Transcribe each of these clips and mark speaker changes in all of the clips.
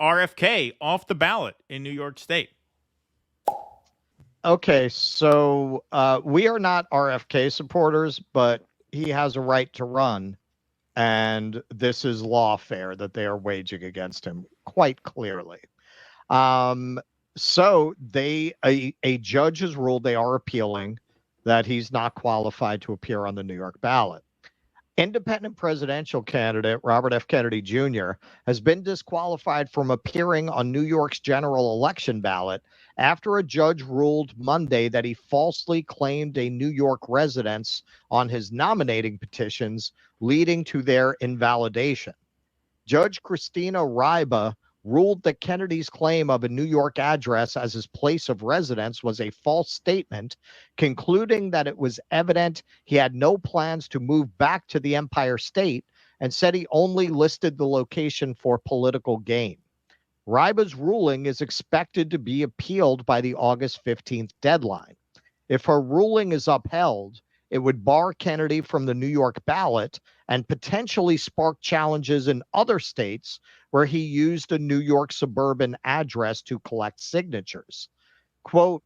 Speaker 1: RFK off the ballot in New York State.
Speaker 2: Okay, so we are not RFK supporters, but he has a right to run, and this is lawfare that they are waging against him quite clearly. So a judge has ruled they are appealing that he's not qualified to appear on the New York ballot. Independent presidential candidate Robert F. Kennedy Jr. has been disqualified from appearing on New York's general election ballot after a judge ruled Monday that he falsely claimed a New York residence on his nominating petitions, leading to their invalidation. Judge Christina Ryba ruled that Kennedy's claim of a New York address as his place of residence was a false statement, concluding that it was evident he had no plans to move back to the Empire State and said he only listed the location for political gain. Ryba's ruling is expected to be appealed by the August 15th deadline. If her ruling is upheld, it would bar Kennedy from the New York ballot and potentially spark challenges in other states where he used a New York suburban address to collect signatures. Quote,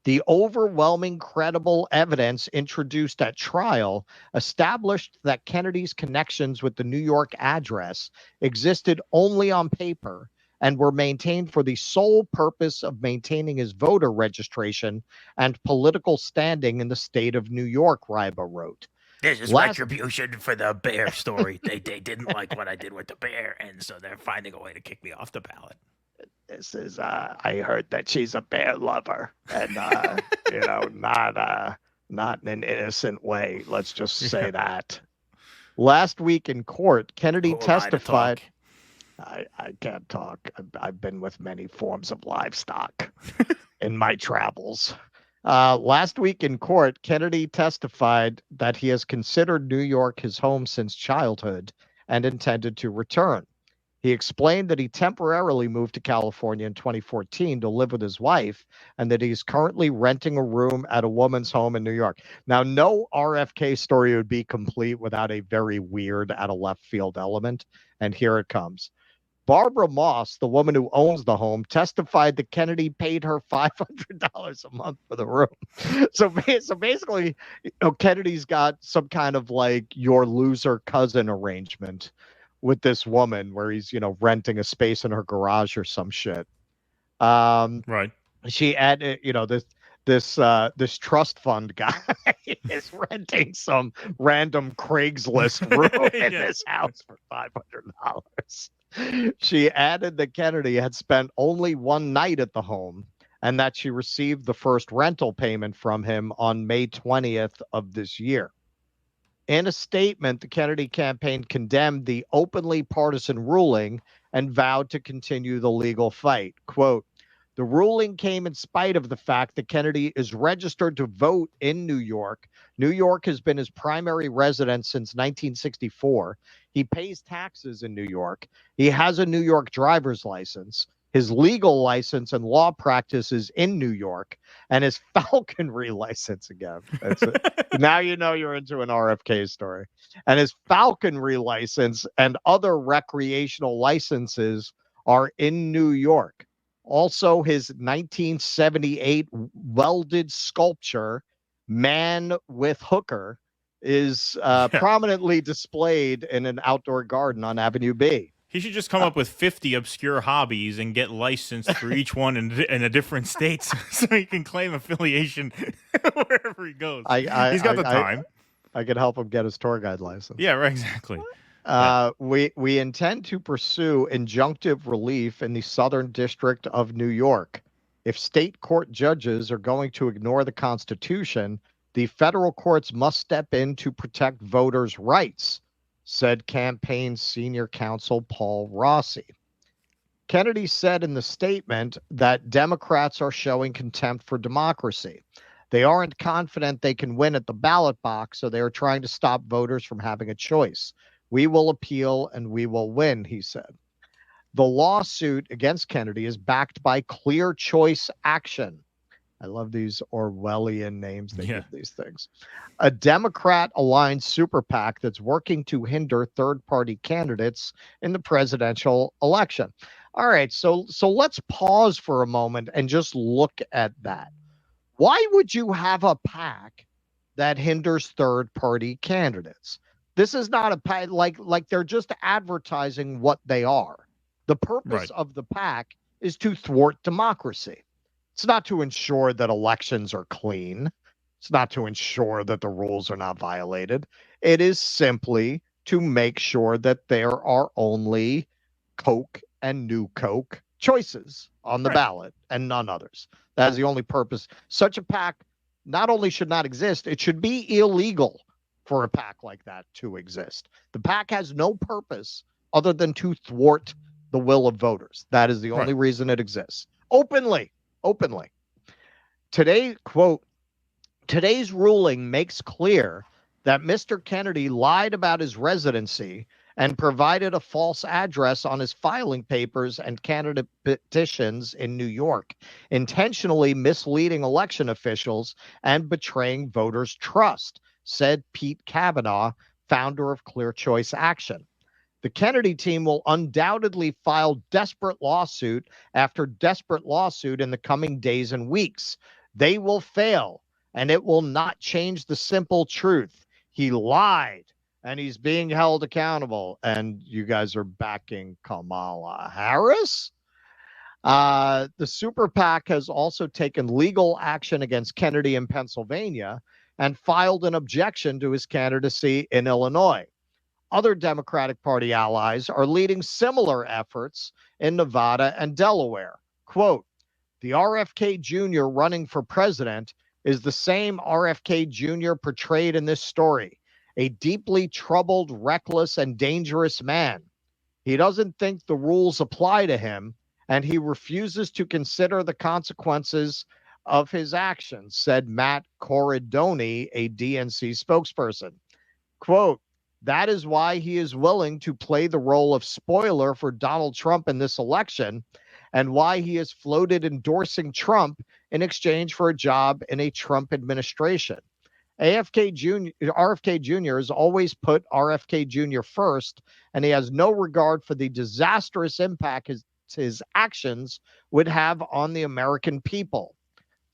Speaker 2: the overwhelming credible evidence introduced at trial established that Kennedy's connections with the New York address existed only on paper and were maintained for the sole purpose of maintaining his voter registration and political standing in the state of New York, Ryba wrote.
Speaker 3: This is retribution for the bear story. They didn't like what I did with the bear, and so they're finding a way to kick me off the ballot.
Speaker 2: This is, I heard that she's a bear lover, and, not in an innocent way. Let's just say that. Last week in court, Kennedy testified. I can't talk. I've been with many forms of livestock in my travels. Last week in court, Kennedy testified that he has considered New York his home since childhood and intended to return. He explained that he temporarily moved to California in 2014 to live with his wife and that he's currently renting a room at a woman's home in New York. Now, no RFK story would be complete without a very weird out of left field element, and here it comes. Barbara Moss, the woman who owns the home, testified that Kennedy paid her $500 a month for the room. So basically, Kennedy's got some kind of like your loser cousin arrangement with this woman where he's, renting a space in her garage or some shit.
Speaker 1: Right.
Speaker 2: She added, this trust fund guy is renting some random Craigslist room in his house for $500. She added that Kennedy had spent only one night at the home and that she received the first rental payment from him on May 20th of this year. In a statement, the Kennedy campaign condemned the openly partisan ruling and vowed to continue the legal fight. Quote, the ruling came in spite of the fact that Kennedy is registered to vote in New York. New York has been his primary residence since 1964. He pays taxes in New York. He has a New York driver's license. His legal license and law practice is in New York, and his falconry license again. Now you know you're into an RFK story. And his falconry license and other recreational licenses are in New York. Also, his 1978 welded sculpture, Man with Hooker, is prominently displayed in an outdoor garden on Avenue B.
Speaker 1: He should just come up with 50 obscure hobbies and get licensed for each one in a different state so he can claim affiliation wherever he goes. He's got the time.
Speaker 2: I could help him get his tour guide license.
Speaker 1: Yeah, right, exactly.
Speaker 2: We intend to pursue injunctive relief in the Southern District of New York. If state court judges are going to ignore the Constitution, the federal courts must step in to protect voters' rights, said campaign senior counsel Paul Rossi. Kennedy said in the statement that Democrats are showing contempt for democracy. They aren't confident they can win at the ballot box, so they are trying to stop voters from having a choice. We will appeal and we will win, he said. The lawsuit against Kennedy is backed by Clear Choice Action. I love these Orwellian names they give these things. A Democrat-aligned super PAC that's working to hinder third-party candidates in the presidential election. All right, so let's pause for a moment and just look at that. Why would you have a PAC that hinders third-party candidates? This is not a PAC, like they're just advertising what they are. The purpose
Speaker 1: Right.
Speaker 2: of the PAC is to thwart democracy. It's not to ensure that elections are clean. It's not to ensure that the rules are not violated. It is simply to make sure that there are only Coke and New Coke choices on the
Speaker 1: Right.
Speaker 2: ballot and none others. That is the only purpose. Such a PAC not only should not exist, it should be illegal for a PAC like that to exist. The PAC has no purpose other than to thwart the will of voters. That is the only reason it exists. Openly. Today, quote, today's ruling makes clear that Mr. Kennedy lied about his residency and provided a false address on his filing papers and candidate petitions in New York, intentionally misleading election officials and betraying voters' trust, said Pete Kavanaugh, founder of Clear Choice Action. The Kennedy team will undoubtedly file desperate lawsuit after desperate lawsuit in the coming days and weeks. They will fail, and it will not change the simple truth. He lied, and he's being held accountable. And you guys are backing Kamala Harris? The Super PAC has also taken legal action against Kennedy in Pennsylvania and filed an objection to his candidacy in Illinois. Other Democratic Party allies are leading similar efforts in Nevada and Delaware. Quote, the RFK Jr. running for president is the same RFK Jr. portrayed in this story, a deeply troubled, reckless, and dangerous man. He doesn't think the rules apply to him, and he refuses to consider the consequences of his actions, said Matt Corridoni, a DNC spokesperson. Quote, that is why he is willing to play the role of spoiler for Donald Trump in this election, and why he has floated endorsing Trump in exchange for a job in a Trump administration. RFK Jr. has always put RFK Jr. first, and he has no regard for the disastrous impact his actions would have on the American people.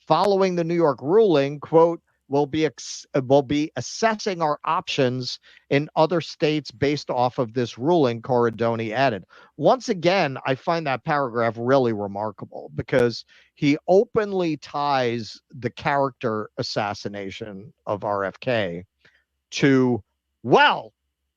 Speaker 2: Following the New York ruling, quote, we'll be assessing our options in other states based off of this ruling, Corridoni added. Once again, I find that paragraph really remarkable because he openly ties the character assassination of RFK to, well,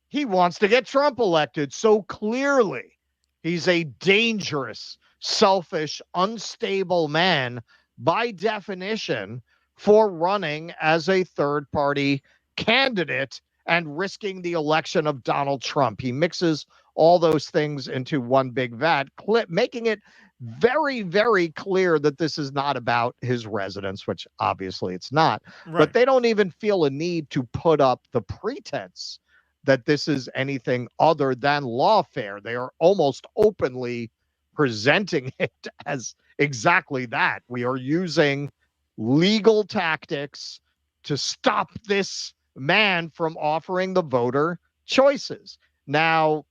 Speaker 2: he wants to get Trump elected. So clearly he's a dangerous, selfish, unstable man by definition for running as a third-party candidate and risking the election of Donald Trump. He mixes all those things into one big vat, making it very, very clear that this is not about his residence, which obviously it's not. Right. But they don't even feel a need to put up the pretense that this is anything other than lawfare. They are almost openly presenting it as exactly that. We are using legal tactics to stop this man from offering the voter choices. Now,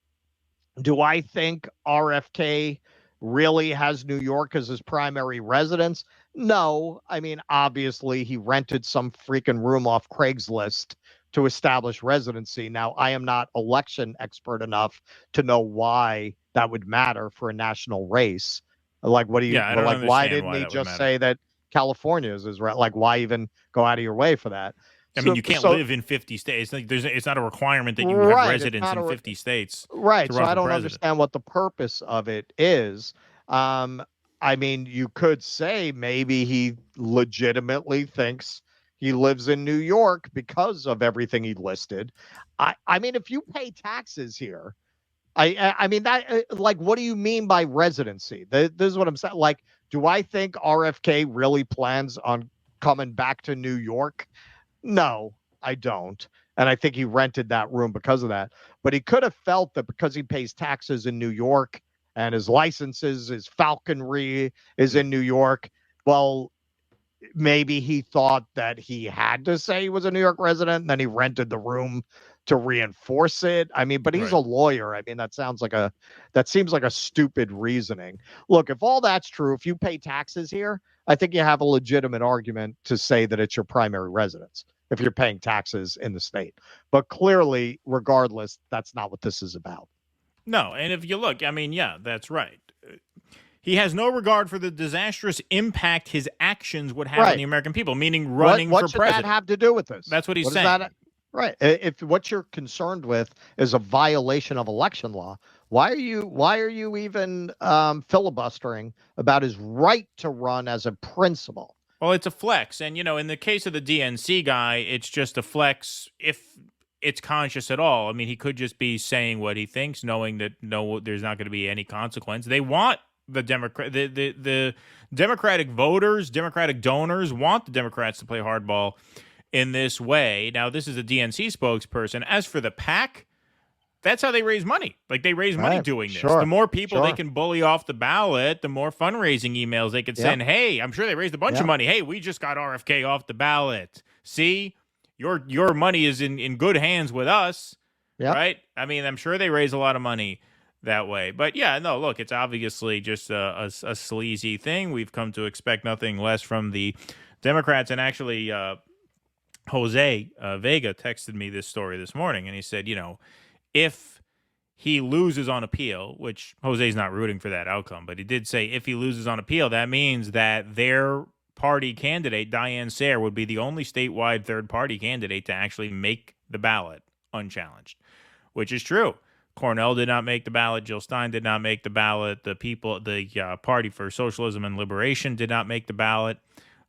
Speaker 2: do I think RFK really has New York as his primary residence? No. I mean, obviously, he rented some freaking room off Craigslist to establish residency. Now, I am not election expert enough to know why that would matter for a national race. Like, what do you, like, why didn't he just say that California is right? Like, why even go out of your way for that?
Speaker 1: I mean, you can't live in 50 states. Like, it's not a requirement that you have residence in 50 states.
Speaker 2: Right. So I don't understand what the purpose of it is. I mean, you could say maybe he legitimately thinks he lives in New York because of everything he listed. I mean, if you pay taxes here, I mean, that, like, what do you mean by residency? This is what I'm saying. Like, do I think RFK really plans on coming back to New York? No, I don't. And I think he rented that room because of that. But he could have felt that because he pays taxes in New York and his licenses, his falconry is in New York. Well, maybe he thought that he had to say he was a New York resident, and then he rented the room to reinforce it. I mean, but he's
Speaker 1: Right.
Speaker 2: a lawyer. I mean, that seems like a stupid reasoning. Look, if all that's true, if you pay taxes here, I think you have a legitimate argument to say that it's your primary residence if you're paying taxes in the state. But clearly, regardless, that's not what this is about.
Speaker 1: No, and if you look, I mean, yeah, that's right. He has no regard for the disastrous impact his actions would have on the American people, meaning running
Speaker 2: what
Speaker 1: for
Speaker 2: should
Speaker 1: president.
Speaker 2: That have to do with this?
Speaker 1: That's what he's
Speaker 2: What
Speaker 1: saying.
Speaker 2: Right. If what you're concerned with is a violation of election law, why are you even filibustering about his right to run as a principal?
Speaker 1: Well, it's a flex. And, in the case of the DNC guy, it's just a flex if it's conscious at all. I mean, he could just be saying what he thinks, knowing that there's not going to be any consequence. They want the Democratic voters, Democratic donors want the Democrats to play hardball in this way. Now, this is a DNC spokesperson. As for the PAC, that's how they raise money. Like, they raise money doing this. The more people they can bully off the ballot, the more fundraising emails they could send. Hey, I'm sure they raised a bunch of money. Hey, we just got RFK off the ballot. See, your money is in good hands with us, right? I mean, I'm sure they raise a lot of money that way. But yeah, no, look, it's obviously just a sleazy thing. We've come to expect nothing less from the Democrats. And actually, Jose Vega texted me this story this morning, and he said, if he loses on appeal, which Jose's not rooting for that outcome, but he did say if he loses on appeal, that means that their party candidate, Diane Sayre, would be the only statewide third-party candidate to actually make the ballot unchallenged, which is true. Cornell did not make the ballot. Jill Stein did not make the ballot. The Party for Socialism and Liberation did not make the ballot.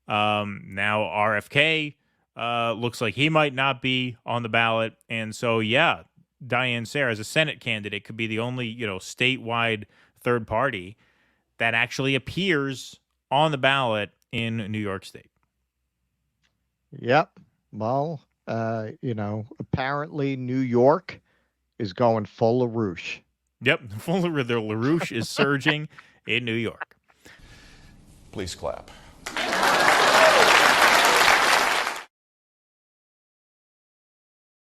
Speaker 1: Now RFK looks like he might not be on the ballot. And so, yeah, Diane Sayre as a Senate candidate could be the only, statewide third party that actually appears on the ballot in New York State.
Speaker 2: Yep. Well, apparently New York is going full LaRouche.
Speaker 1: Yep. Full of the LaRouche is surging in New York.
Speaker 4: Please clap.